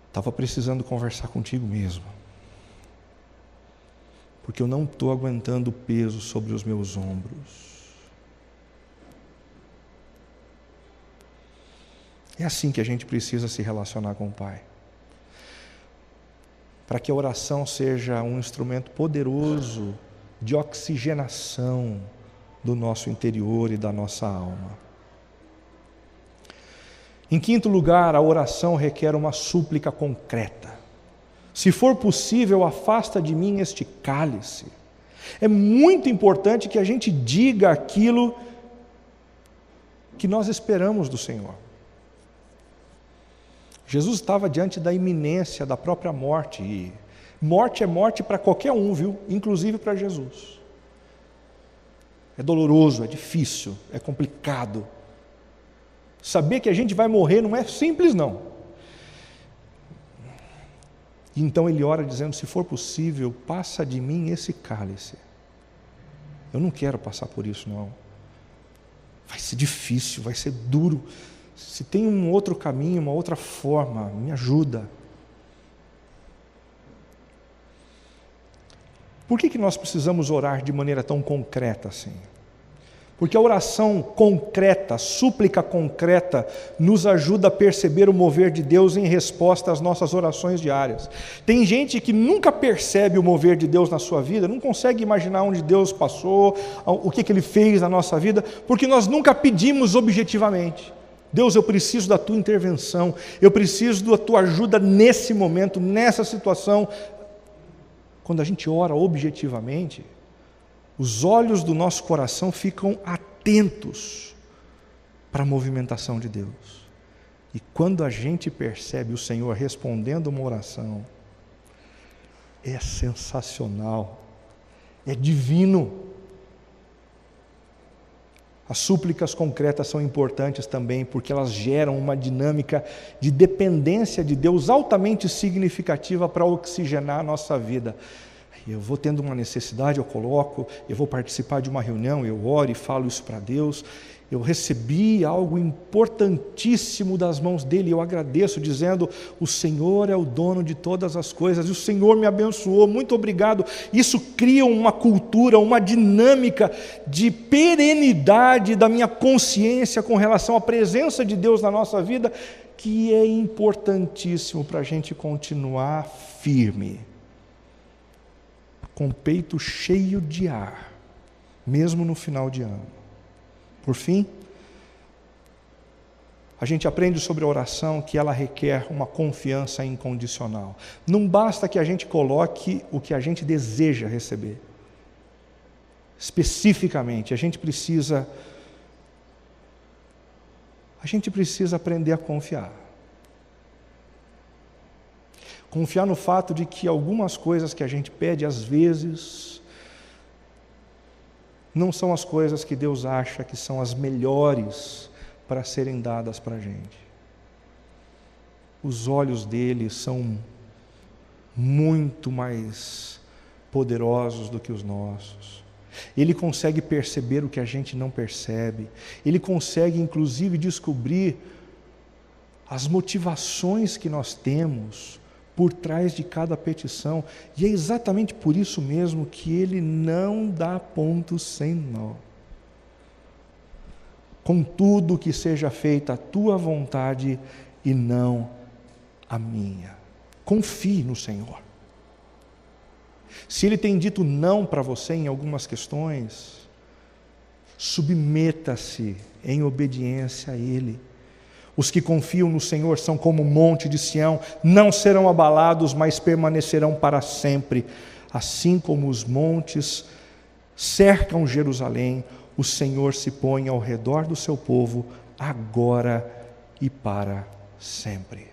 estava precisando conversar contigo mesmo, porque eu não estou aguentando o peso sobre os meus ombros. É assim que a gente precisa se relacionar com o Pai, para que a oração seja um instrumento poderoso de oxigenação do nosso interior e da nossa alma. Em quinto lugar, a oração requer uma súplica concreta. Se for possível, afasta de mim este cálice. É muito importante que a gente diga aquilo que nós esperamos do Senhor. Jesus estava diante da iminência da própria morte, e morte é morte para qualquer um, viu? Inclusive para Jesus. É doloroso, é difícil, é complicado. Saber que a gente vai morrer não é simples, não. Então ele ora dizendo: se for possível, passa de mim esse cálice. Eu não quero passar por isso, não. Vai ser difícil, vai ser duro. Se tem um outro caminho, uma outra forma, me ajuda. Por que nós precisamos orar de maneira tão concreta assim? Porque a oração concreta, súplica concreta, nos ajuda a perceber o mover de Deus em resposta às nossas orações diárias. Tem gente que nunca percebe o mover de Deus na sua vida, não consegue imaginar onde Deus passou, o que Ele fez na nossa vida, porque nós nunca pedimos objetivamente. Deus, eu preciso da Tua intervenção, eu preciso da Tua ajuda nesse momento, nessa situação. Quando a gente ora objetivamente, os olhos do nosso coração ficam atentos para a movimentação de Deus. E quando a gente percebe o Senhor respondendo uma oração, é sensacional, é divino. As súplicas concretas são importantes também, porque elas geram uma dinâmica de dependência de Deus altamente significativa para oxigenar a nossa vida. Eu vou tendo uma necessidade, eu vou participar de uma reunião, eu oro e falo isso para Deus. Eu recebi algo importantíssimo das mãos dEle, eu agradeço dizendo: o Senhor é o dono de todas as coisas, e o Senhor me abençoou, muito obrigado. Isso cria uma cultura, uma dinâmica de perenidade da minha consciência com relação à presença de Deus na nossa vida, que é importantíssimo para a gente continuar firme, com o peito cheio de ar, mesmo no final de ano. Por fim, a gente aprende sobre a oração que ela requer uma confiança incondicional. Não basta que a gente coloque o que a gente deseja receber. Especificamente, a gente precisa aprender a confiar. Confiar no fato de que algumas coisas que a gente pede, às vezes, não são as coisas que Deus acha que são as melhores para serem dadas para a gente. Os olhos dele são muito mais poderosos do que os nossos. Ele consegue perceber o que a gente não percebe. Ele consegue, inclusive, descobrir as motivações que nós temos por trás de cada petição, e é exatamente por isso mesmo que Ele não dá ponto sem nó. Contudo, que seja feita a Tua vontade e não a minha. Confie no Senhor. Se Ele tem dito não para você em algumas questões, submeta-se em obediência a Ele. Os que confiam no Senhor são como o monte de Sião, não serão abalados, mas permanecerão para sempre. Assim como os montes cercam Jerusalém, o Senhor se põe ao redor do seu povo, agora e para sempre.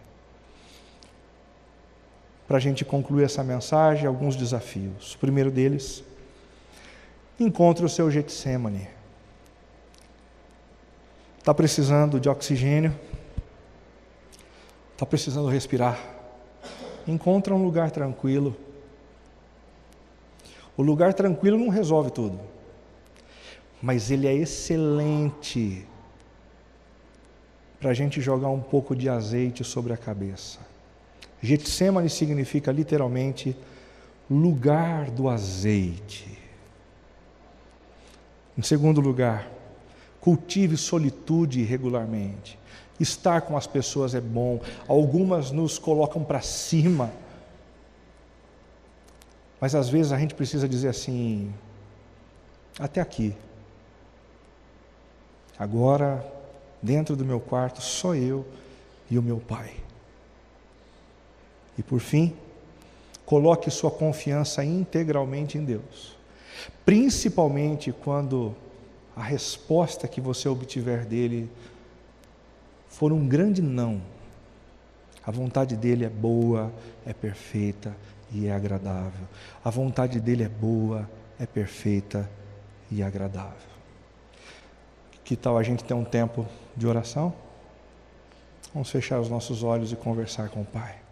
Para a gente concluir essa mensagem, alguns desafios. O primeiro deles, encontre o seu Getsêmani. Está precisando de oxigênio? Está precisando respirar? Encontra um lugar tranquilo. O lugar tranquilo não resolve tudo, mas ele é excelente para a gente jogar um pouco de azeite sobre a cabeça. Getsêmani significa literalmente lugar do azeite. Em segundo lugar, cultive solitude regularmente. Estar com as pessoas é bom. Algumas nos colocam para cima, mas às vezes a gente precisa dizer assim: até aqui. Agora, dentro do meu quarto, só eu e o meu Pai. E por fim, coloque sua confiança integralmente em Deus. Principalmente quando a resposta que você obtiver dele for um grande não. A vontade dele é boa, é perfeita e é agradável. A vontade dele é boa, é perfeita e agradável. Que tal a gente ter um tempo de oração? Vamos fechar os nossos olhos e conversar com o Pai.